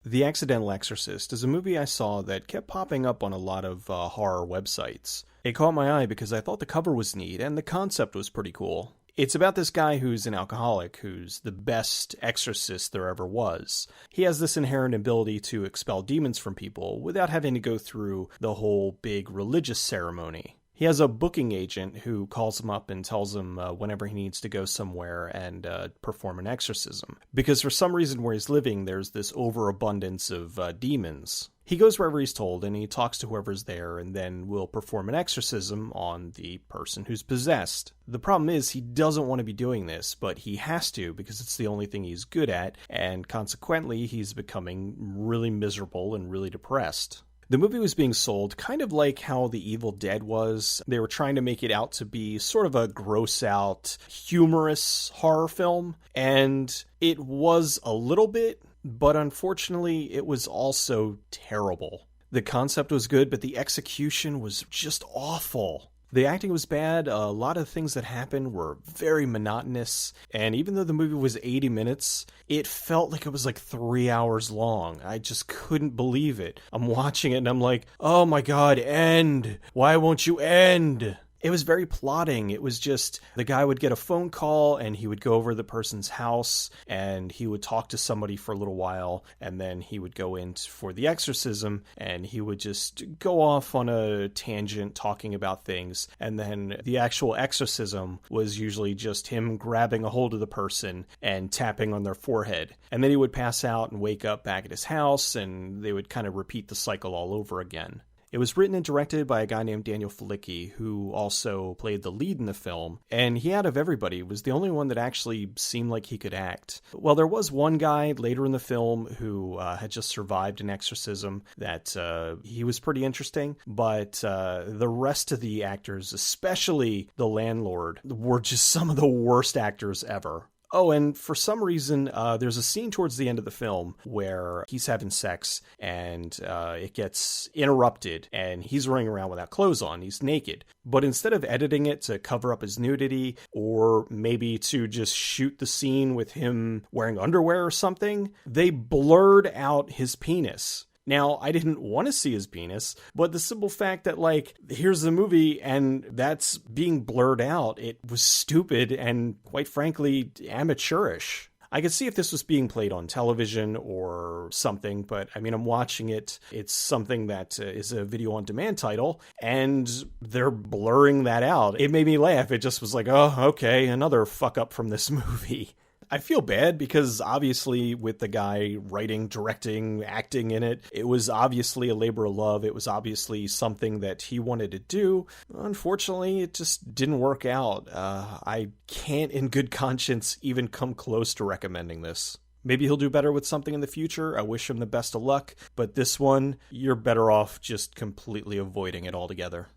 The Accidental Exorcist is a movie I saw that kept popping up on a lot of horror websites. It caught my eye because I thought the cover was neat and the concept was pretty cool. It's about this guy who's an alcoholic, who's the best exorcist there ever was. He has this inherent ability to expel demons from people without having to go through the whole big religious ceremony. He has a booking agent who calls him up and tells him whenever he needs to go somewhere and perform an exorcism. Because for some reason where he's living, there's this overabundance of demons. He goes wherever he's told and he talks to whoever's there and then will perform an exorcism on the person who's possessed. The problem is he doesn't want to be doing this, but he has to because it's the only thing he's good at, and consequently he's becoming really miserable and really depressed. The movie was being sold kind of like how The Evil Dead was. They were trying to make it out to be sort of a gross-out, humorous horror film, and it was a little bit, but unfortunately it was also terrible. The concept was good, but the execution was just awful. The acting was bad, a lot of things that happened were very monotonous, and even though the movie was 80 minutes, it felt like it was like 3 hours long. I just couldn't believe it. I'm watching it and I'm like, oh my god, end! Why won't you end? It was very plotting. It was just the guy would get a phone call and he would go over to the person's house and he would talk to somebody for a little while and then he would go in for the exorcism and he would just go off on a tangent talking about things, and then the actual exorcism was usually just him grabbing a hold of the person and tapping on their forehead, and then he would pass out and wake up back at his house and they would kind of repeat the cycle all over again. It was written and directed by a guy named Daniel Falicki, who also played the lead in the film, and he, out of everybody, was the only one that actually seemed like he could act. Well, there was one guy later in the film who had just survived an exorcism that he was pretty interesting, but the rest of the actors, especially the landlord, were just some of the worst actors ever. Oh, and for some reason, there's a scene towards the end of the film where he's having sex and it gets interrupted and he's running around without clothes on. He's naked. But instead of editing it to cover up his nudity or maybe to just shoot the scene with him wearing underwear or something, they blurred out his penis. Now, I didn't want to see his penis, but the simple fact that, like, here's the movie and that's being blurred out, it was stupid and, quite frankly, amateurish. I could see if this was being played on television or something, but, I mean, I'm watching it. It's something that is a video-on-demand title, and they're blurring that out. It made me laugh. It just was like, oh, okay, another fuck-up from this movie. I feel bad because obviously with the guy writing, directing, acting in it, it was obviously a labor of love. It was obviously something that he wanted to do. Unfortunately, it just didn't work out. I can't in good conscience even come close to recommending this. Maybe he'll do better with something in the future. I wish him the best of luck. But this one, you're better off just completely avoiding it altogether.